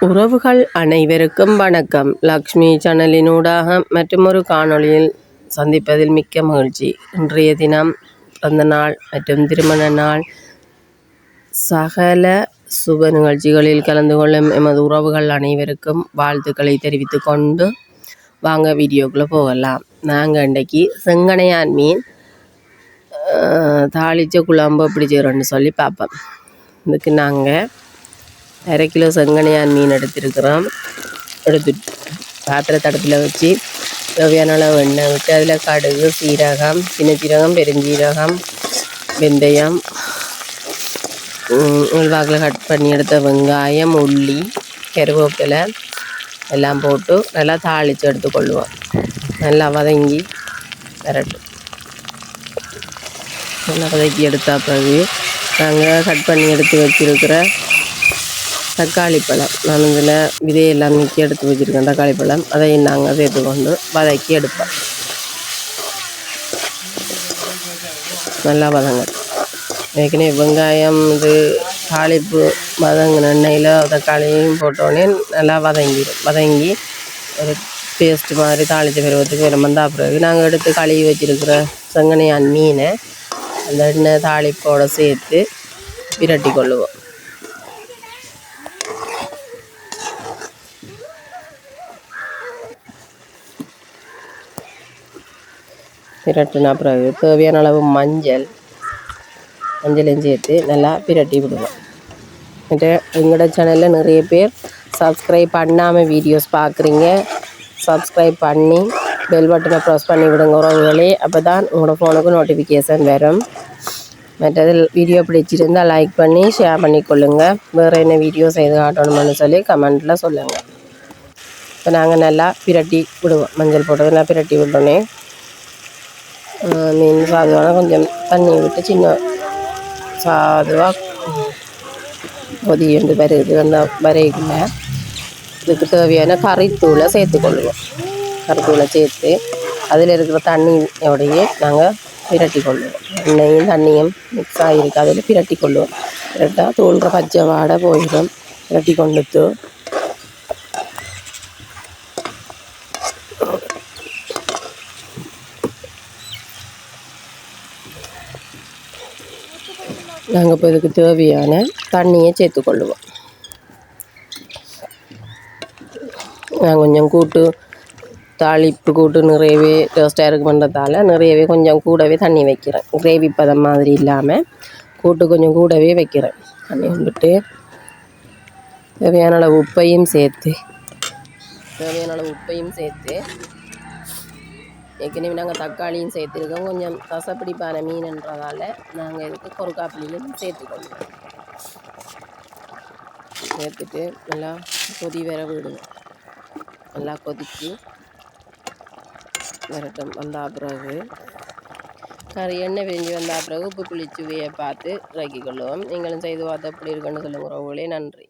உறவுகள் அனைவருக்கும் வணக்கம். லக்ஷ்மி சேனலினூடாக மற்றொரு காணொளியில் சந்திப்பதில் மிக்க மகிழ்ச்சி. இன்றைய தினம் பிறந்த நாள் மற்றும் திருமண நாள் சகல சுப நிகழ்ச்சிகளில் கலந்து கொள்ளும் எமது உறவுகள் அனைவருக்கும் வாழ்த்துக்களை தெரிவித்து கொண்டு வாங்க வீடியோக்குள்ளே போகலாம். நாங்கள் இன்றைக்கி செங்கனையான் மீன் தாளித்த குழம்பு எப்படி செய்கிறோன்னு சொல்லி பார்ப்போம். இதுக்கு நாங்கள் 1/2 கிலோ செங்கனையான் மீன் எடுத்துட்டு பாத்திரத்தை அடுப்பில் வச்சு தேவையான அளவு எண்ணெய் விட்டு அதில் கடுகு, சீரகம், சின்ன சீரகம், பெருஞ்சீரகம், வெந்தயம், உள்வாக்கில் கட் பண்ணி எடுத்த வெங்காயம், உள்ளி, கருவேப்பிலை எல்லாம் போட்டு நல்லா தாளித்து எடுத்துக்கொள்ளுவோம். நல்லா வதங்கி வரட்டும். நல்லா வதக்கி எடுத்த பிறகு நாங்கள் கட் பண்ணி எடுத்து வச்சுருக்கிற தக்காளி பழம், நான் இதில் விதையெல்லாம் நீக்கி எடுத்து வச்சுருக்கேன். தக்காளி பழம் அதையும் நாங்கள் சேர்த்து கொண்டு வதக்கி எடுப்போம். நல்லா வதங்கட்டும். ஏற்கனவே வெங்காயம் தாளிப்பு வதங்கின எண்ணெயில் தக்காளியும் போட்டோடனே நல்லா வதங்கி ஒரு பேஸ்ட் மாதிரி தாளித்த பருவத்துக்கு வந்தா பிறகு நாங்கள் எடுத்து கழுவி வச்சுருக்கிற செங்கனையான் மீனை அந்த எண்ணெய் தாளிப்போடு சேர்த்து பிரட்டி கொள்ளுவோம். பிரட்டினா பிறகு தேவையான அளவு மஞ்சளையும் சேர்த்து நல்லா பிரட்டி விடுவோம். எங்களோட சேனலில் நிறைய பேர் சப்ஸ்கிரைப் பண்ணாமல் வீடியோஸ் பார்க்குறீங்க. சப்ஸ்கிரைப் பண்ணி பெல் பட்டனை ப்ரெஸ் பண்ணி விடுங்க உறவுகளே. அப்போ தான் உங்களோட ஃபோனுக்கு நோட்டிஃபிகேஷன் வரும். மற்றது வீடியோ பிடிச்சிருந்தால் லைக் பண்ணி ஷேர் பண்ணிக்கொள்ளுங்கள். வேறு என்ன வீடியோ செய்து காட்டணும்னு சொல்லி கமெண்ட்டில் சொல்லுங்கள். இப்போ நாங்கள் நல்லா பிரட்டி விடுவோம். மஞ்சள் போட்டு நல்லா பிரட்டி விட்டோன்னே மீன் சாதுவான கொஞ்சம் தண்ணி விட்டு சின்ன சாதுவாக கொதிண்டு வருது. அந்த வரைக்குள்ள இதுக்கு தேவையான கறித்தூளை சேர்த்துக்கொள்வோம். கறித்தூளை சேர்த்து அதில் இருக்கிற தண்ணியோடையே நாங்கள் பிரட்டி கொள்ளுவோம். எண்ணெயும் தண்ணியும் மிக்ஸ் ஆகிருக்கு, அதில் பிரட்டி கொள்ளுவோம். பிரட்டால் தூள்ற பச்சை வாடை போயிடும். பிரட்டி கொண்டுட்டு நாங்கள் இப்போ இதுக்கு தேவையான தண்ணியை சேர்த்துக்கொள்ளுவோம். நான் கொஞ்சம் தாளிப்பு கூட்டு நிறையவே டேஸ்ட்டாக இருக்கு பண்ணுறதால நிறையவே கொஞ்சம் கூடவே தண்ணி வைக்கிறேன். கிரேவி பதம் மாதிரி இல்லாமல் கூட்டு கொஞ்சம் கூடவே வைக்கிறேன். தண்ணி வந்துட்டு தேவையான அளவு உப்பையும் சேர்த்து ஏற்கனவே நாங்கள் தக்காளியும் சேர்த்துருக்கோம். கொஞ்சம் ரசப்பிடிப்பான மீன்ன்றதால நாங்கள் இதுக்கு கொறுக்காப்புளியும் சேர்த்துக்கொள்வோம். சேர்த்துட்டு நல்லா கொதி வர விடுவோம். நல்லா கொதித்து வரட்டும். வந்தா பிறகு எண்ணெய் பிரிஞ்சு வந்தா பிறகு உப்பு புளிச்சுவையை பார்த்து இறக்கிக்கொள்ளுவோம். நீங்களும் செய்து பார்த்து எப்படி இருக்குன்னு சொல்லுங்க உறவுகளே. நன்றி.